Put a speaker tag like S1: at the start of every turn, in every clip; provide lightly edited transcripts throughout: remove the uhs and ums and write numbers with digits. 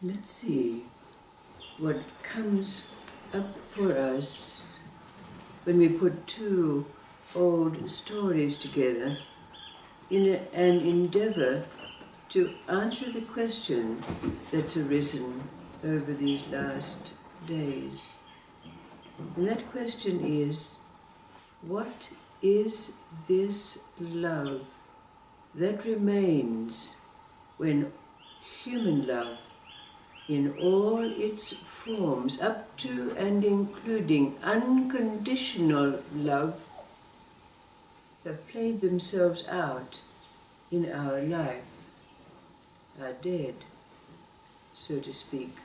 S1: Let's see what comes up for us when we put two old stories together in an endeavor to answer the question that's arisen over these last days. And that question is, what is this love that remains when human love in all its forms, up to and including unconditional love, have played themselves out in our life, are dead, so to speak.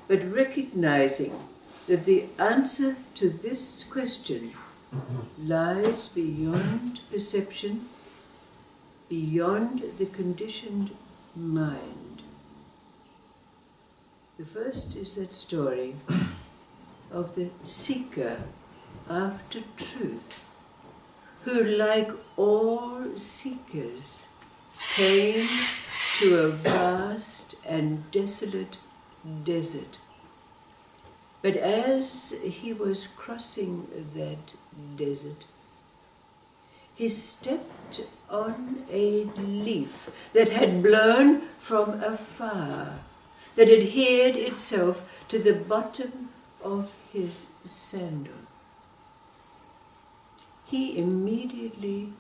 S1: But recognizing that the answer to this question lies beyond perception, beyond the conditioned mind. The first is that story of the seeker after truth, who, like all seekers, came to a vast and desolate desert. But as he was crossing that desert, he stepped on a leaf that had blown from afar, that adhered itself to the bottom of his sandal. He immediately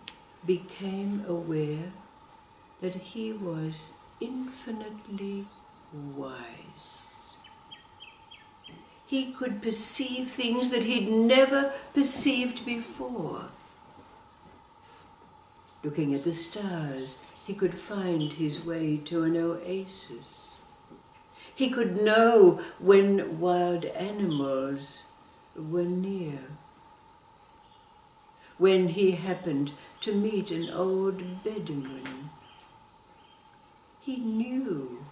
S1: became aware that he was infinitely wise. He could perceive things that he'd never perceived before. Looking at the stars, he could find his way to an oasis. He could know when wild animals were near. When he happened to meet an old Bedouin, he knew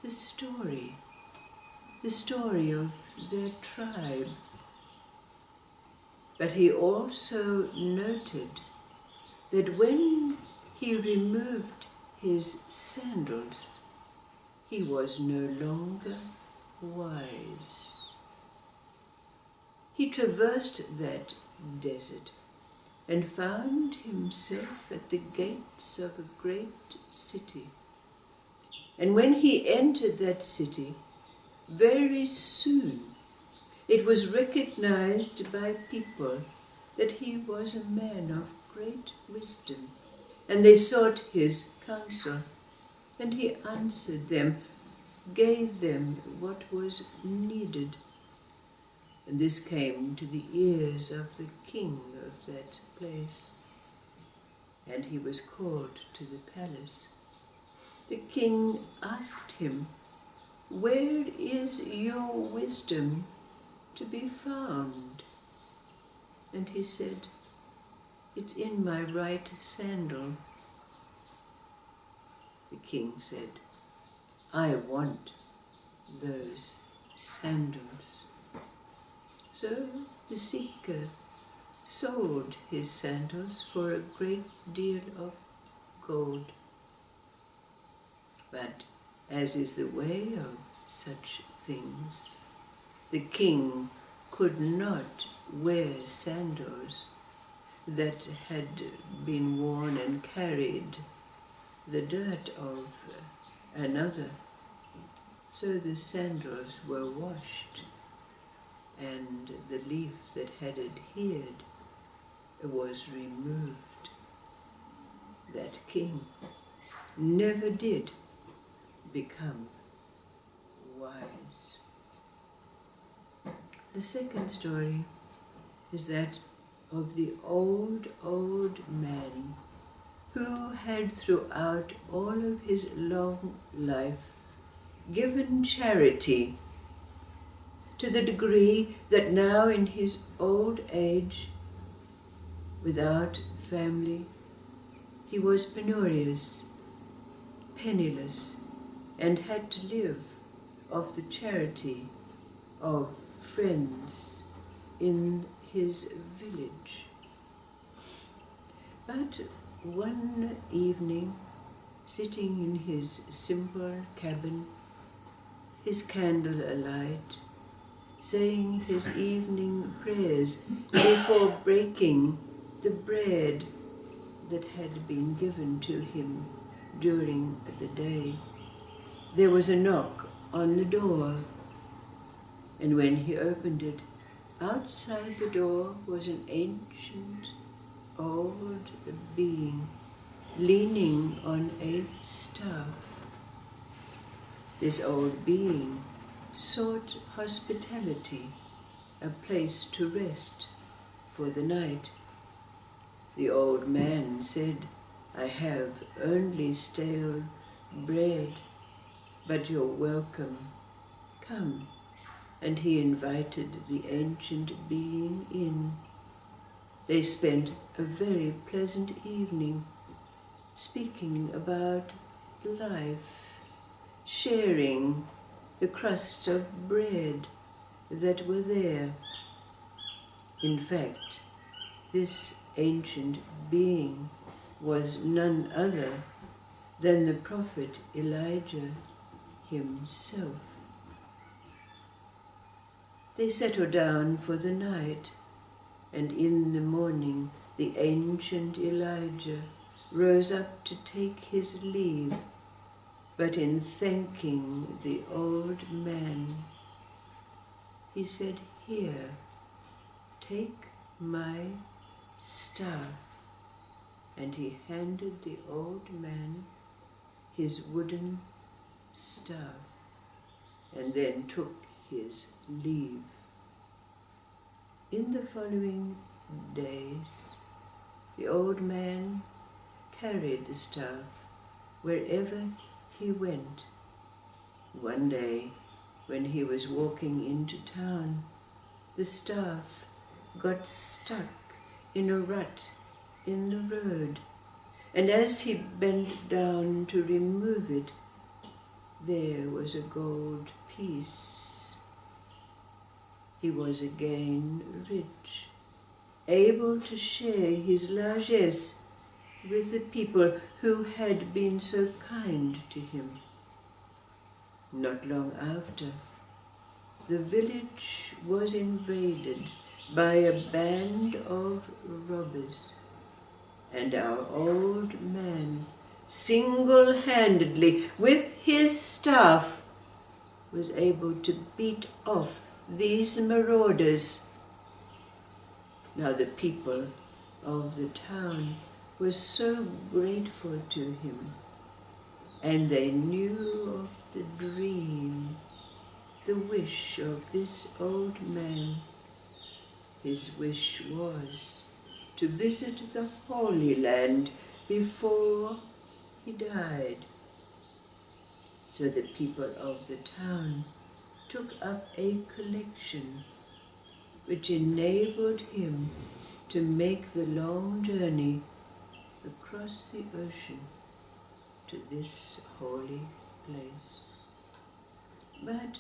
S1: the story of their tribe. But he also noted that when he removed his sandals, he was no longer wise. He traversed that desert and found himself at the gates of a great city. And when he entered that city, very soon it was recognized by people that he was a man of great wisdom, and they sought his counsel. And he answered them, gave them what was needed. And this came to the ears of the king of that place. And he was called to the palace. The king asked him, "Where is your wisdom to be found?" And he said, "It's in my right sandal." The king said, "I want those sandals." So the seeker sold his sandals for a great deal of gold. But as is the way of such things, the king could not wear sandals that had been worn and carried the dirt of another. So the sandals were washed, and the leaf that had adhered was removed. That king never did become wise. The second story is that of the old man who had throughout all of his long life given charity to the degree that now in his old age, without family, he was penurious, penniless, and had to live of the charity of friends in his village. But one evening, sitting in his simple cabin his candle alight, saying his evening prayers before breaking the bread that had been given to him during the day. There was a knock on the door, and when he opened it, outside the door was an ancient, old being leaning on a staff. This old being sought hospitality, a place to rest for the night. The old man said, "I have only stale bread, but you're welcome. Come." And he invited the ancient being in. They spent a very pleasant evening, speaking about life, sharing the crusts of bread that were there. In fact, this ancient being was none other than the prophet Elijah himself. They settled down for the night, and in the morning the ancient Elijah rose up to take his leave, but in thanking the old man, he said, "Here, take my staff." And he handed the old man his wooden staff, and then took his leave. In the following days, the old man carried the staff wherever he went. One day, when he was walking into town, the staff got stuck in a rut in the road, and as he bent down to remove it, there was a gold piece. He was again rich, able to share his largesse with the people who had been so kind to him. Not long after, the village was invaded by a band of robbers, and our old man, single-handedly, with his staff, was able to beat off these marauders. Now the people of the town were so grateful to him, and they knew of the dream, the wish of this old man. His wish was to visit the Holy Land before he died. So the people of the town took up a collection which enabled him to make the long journey across the ocean to this holy place. But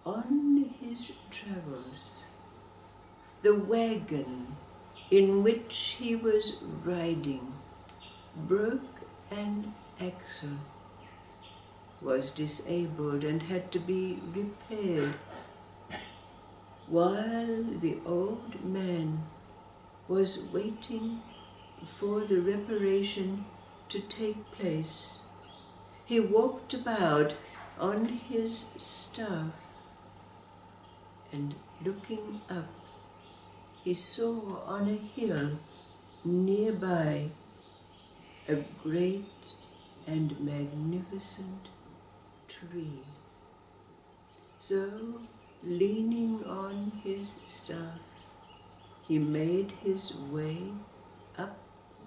S1: on his travels, the wagon in which he was riding broke an axle, was disabled and had to be repaired. While the old man was waiting for the reparation to take place, he walked about on his staff, and looking up, he saw on a hill nearby a great and magnificent tree. So, leaning on his staff, he made his way up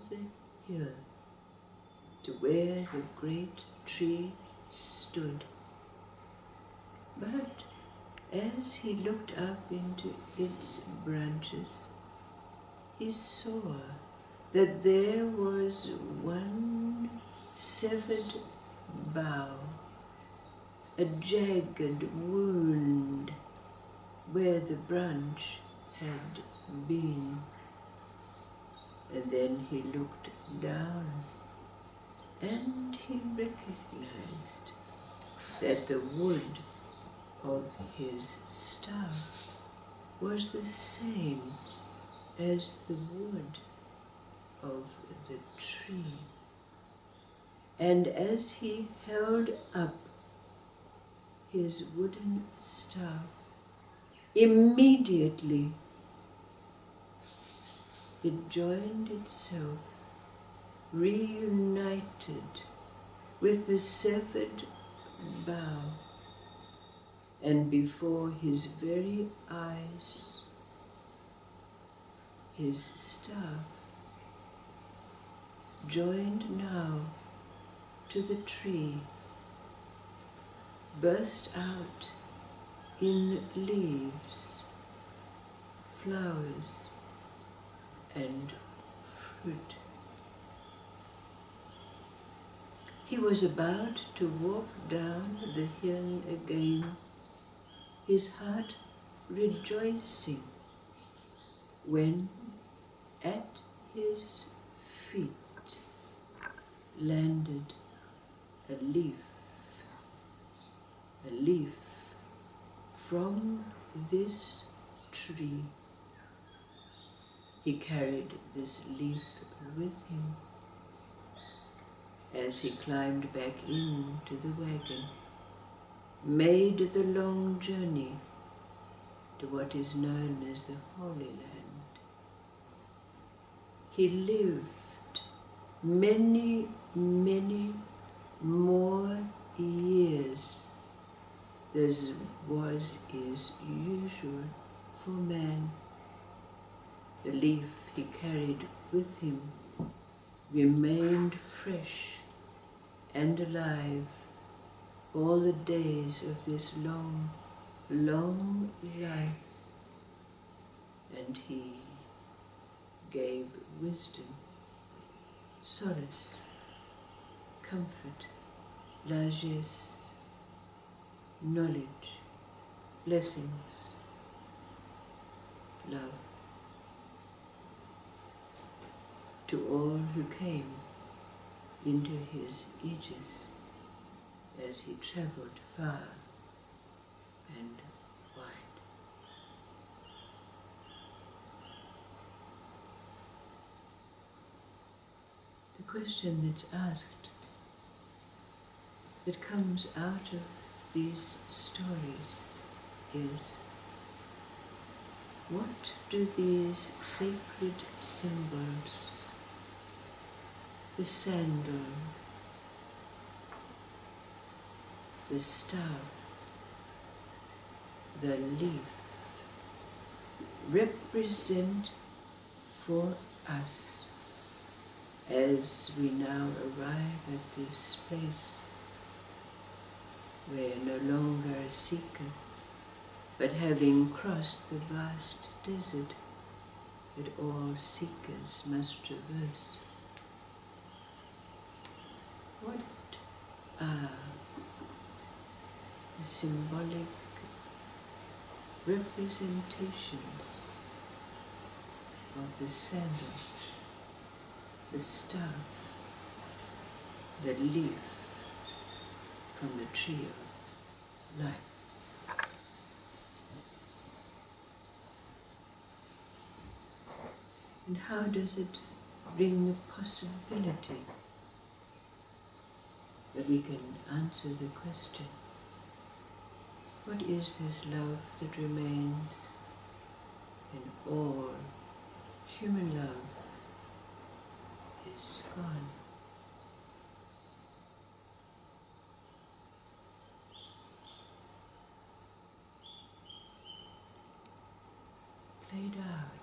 S1: the hill to where the great tree stood. But as he looked up into its branches, he saw that there was one severed bough, a jagged wound where the branch had been. And then he looked down, and he recognized that the wood of his staff was the same as the wood of the tree. And as he held up his wooden staff, immediately it joined itself, reunited with the severed bough, and before his very eyes, his staff, joined now to the tree, burst out in leaves, flowers, and fruit. He was about to walk down the hill again, his heart rejoicing, when at his feet landed a leaf from this tree. He carried this leaf with him as he climbed back into the wagon, made the long journey to what is known as the Holy Land. He lived many, many more years than is usual for man. The leaf he carried with him remained fresh and alive all the days of this long, long life, and he gave wisdom, solace, comfort, largesse, knowledge, blessings, love to all who came into his aegis as he travelled far and wide. The question that's asked, that comes out of these stories, is, what do these sacred symbols, the sandal, the staff, the leaf, represent for us as we now arrive at this place where no longer a seeker, but having crossed the vast desert that all seekers must traverse? What are the symbolic representations of the sandal, the staff, the leaf from the tree of life? And how does it bring the possibility that we can answer the question, what is this love that remains in all human love is gone? Played out.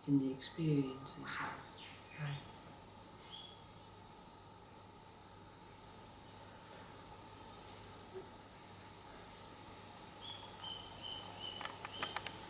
S1: In the experiences of